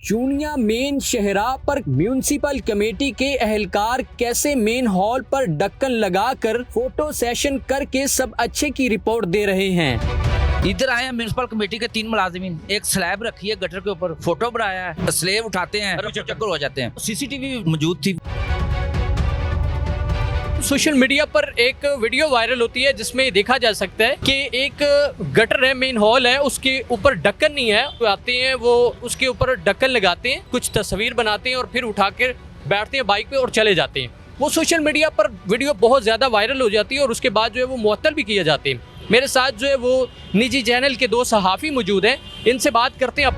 Chunian main शहरा पर municipal committee के एहलकार कैसे मेन हॉल पर ढक्कन लगाकर फोटो सेशन करके सब अच्छे की रिपोर्ट दे रहे हैं। इधर आए हैं म्यूनिसिपल कमेटी के 3 मुलाजिमीन, एक स्लैब रखी है गटर के ऊपर, फोटो बनाया है, स्लेब उठाते हैं, चक्कर हो जाते हैं। सीसीटीवी मौजूद थी। सोशल मीडिया पर एक वीडियो वायरल होती है जिसमें देखा जा सकता है कि एक गटर है, मेन हॉल है, उसके ऊपर ढक्कन नहीं है। तो आते हैं वो उसके ऊपर ढक्कन लगाते हैं, कुछ तस्वीर बनाते हैं और फिर उठा कर बैठते हैं बाइक पे और चले जाते हैं। वो सोशल मीडिया पर वीडियो बहुत ज़्यादा वायरल हो जाती है और उसके बाद जो है वो मुअत्तल भी किए जाते हैं। मेरे साथ जो है वो निजी चैनल के 2 सहाफ़ी मौजूद हैं, इनसे बात करते हैं।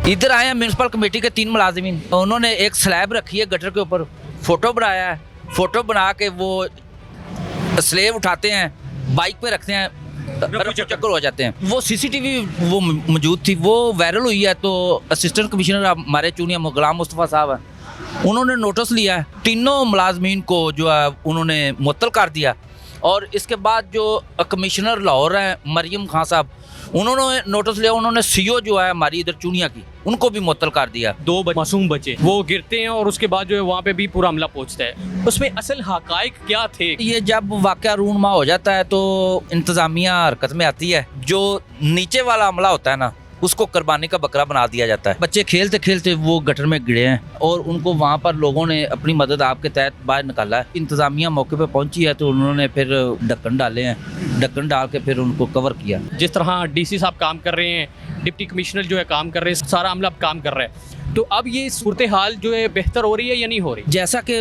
इधर आए हैं म्यूनिसिपल कमेटी के 3 मुलाजिमीन, उन्होंने एक स्लैब रखी है गटर के ऊपर, फोटो बनाया है, फोटो बना के वो स्लेब उठाते हैं, बाइक पे रखते हैं, चक्कर हो जाते हैं। वो सीसीटीवी वो मौजूद थी, वो वायरल हुई है। तो असिस्टेंट कमिश्नर हमारे चूनिया गुलाम मुस्तफ़ा साहब हैं, उन्होंने नोटिस लिया है, तीनों मुलाजमीन को जो है उन्होंने मुअत्तल कर दिया। और इसके बाद जो कमिश्नर लाहौर हैं मरियम खान साहब, उन्होंने नोटिस लिया, उन्होंने सीओ जो है हमारी इधर चूनिया की, उनको भी मुअत्तल कर दिया। 2 मासूम बच्चे वो गिरते हैं और उसके बाद जो है वहाँ पे भी पूरा हमला पहुँचता है। उसमें असल हकाइक क्या थे? ये जब वाक़या रूनमा हो जाता है तो इंतज़ामिया हरकत में आती है। जो नीचे वाला हमला होता है ना, उसको कुर्बानी का बकरा बना दिया जाता है। बच्चे खेलते खेलते वो गटर में गिरे हैं और उनको वहाँ पर लोगों ने अपनी मदद आपके तहत बाहर निकाला है। इंतज़ामिया मौके पे पहुंची है तो उन्होंने फिर ढक्कन डाले हैं, ढक्कन डाल के फिर उनको कवर किया। जिस तरह डीसी साहब काम कर रहे हैं, डिप्टी कमिश्नर जो है काम कर रहे हैं, सारा अमला काम कर रहा है, तो अब ये सूरत हाल जो है बेहतर हो रही है या नहीं हो रही? जैसा कि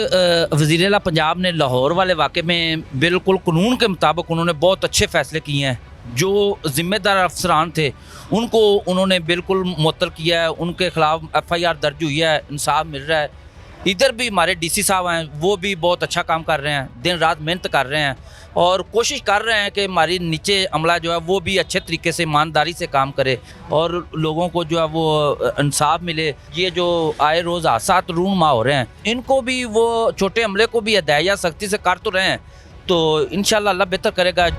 वज़ीर आला पंजाब ने लाहौर वाले वाक़े में बिल्कुल कानून के मुताबिक उन्होंने बहुत अच्छे फ़ैसले किए हैं। जो ज़िम्मेदार अफसरान थे उनको उन्होंने बिल्कुल मुअत्तल किया है, उनके ख़िलाफ़ FIR दर्ज हुई है, इंसाफ मिल रहा है। इधर भी हमारे DC साहब हैं, वो भी बहुत अच्छा काम कर रहे हैं, दिन रात मेहनत कर रहे हैं और कोशिश कर रहे हैं कि हमारी नीचे अमला जो है वो भी अच्छे तरीके से ईमानदारी से काम करे और लोगों को जो है वो इंसाफ मिले। ये जो आए रोज़ हादसात रूनमा हो रहे हैं, इनको भी वो छोटे अमले को भी हिदायत सख्ती से कर तो रहे हैं, तो इंशाल्लाह अल्लाह बेहतर करेगा।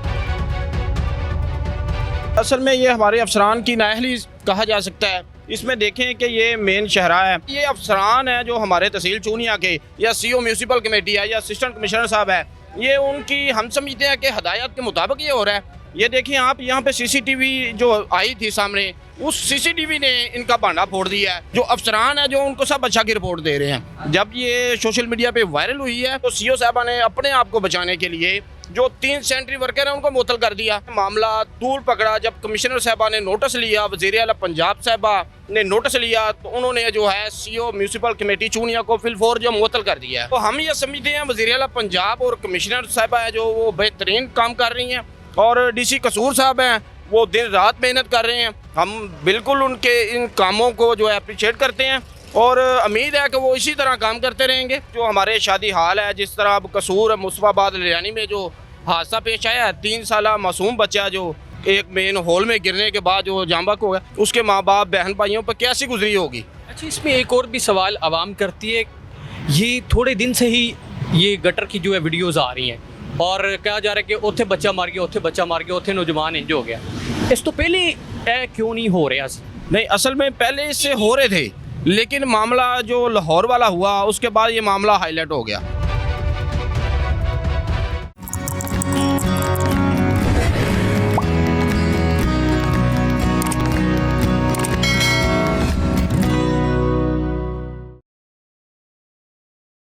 असल में ये हमारे अफसरान की नाअहली कहा जा सकता है। इसमें देखें कि ये मेन शहरा है, ये अफसरान है जो हमारे तहसील चूनिया के या CO म्यूनिसिपल कमेटी है या असिस्टेंट कमिश्नर साहब है, ये उनकी हम समझते हैं कि हदायत के मुताबिक ये हो रहा है। ये देखिए आप, यहाँ पे CCTV जो आई थी सामने, उस CCTV ने इनका भांडा फोड़ दिया है। जो अफसरान है जो उनको सब अच्छा की रिपोर्ट दे रहे हैं। जब ये सोशल मीडिया पे वायरल हुई है तो CO साहबा ने अपने आप को बचाने के लिए जो 3 सेंट्री वर्कर हैं उनको मुअत्तल कर दिया। मामला तूल पकड़ा। जब कमिश्नर साहबा ने नोटिस लिया, वज़ीर आला पंजाब साहबा ने नोटिस लिया, तो उन्होंने जो है CO म्यूनिसिपल कमेटी चूनिया को फिलफोर जो मुअत्तल कर दिया है। तो हम ये समझते हैं वज़ीर आला पंजाब और कमिश्नर साहबा है जो वो बेहतरीन काम कर रही हैं और DC कसूर साहब हैं वो दिन रात मेहनत कर रहे हैं। हम बिल्कुल उनके इन कामों को जो है अप्रिशिएट करते हैं और उम्मीद है कि वो इसी तरह काम करते रहेंगे। जो हमारे शादी हाल है, जिस तरह अब कसूर मुस्तफ़ाबाद लरियानी में जो हादसा पेश आया है, 3 साला मासूम बच्चा जो एक मेन हॉल में गिरने के बाद जो जांबाक हो गया, उसके माँ बाप बहन भाइयों पर कैसी गुजरी होगी। अच्छा, इसमें एक और भी सवाल आवाम करती है, ये थोड़े दिन से ही ये गटर की जो है वीडियोज़ आ रही हैं और कहा जा रहा है कि उत्थे बच्चा मार गया, उत्थे बच्चा मार गया, उत्थे नौजवान इंज हो गया। इस तो पहले क्यों नहीं हो रहा? नहीं, असल में पहले इससे हो रहे थे, लेकिन मामला जो लाहौर वाला हुआ उसके बाद ये मामला हाईलाइट हो गया।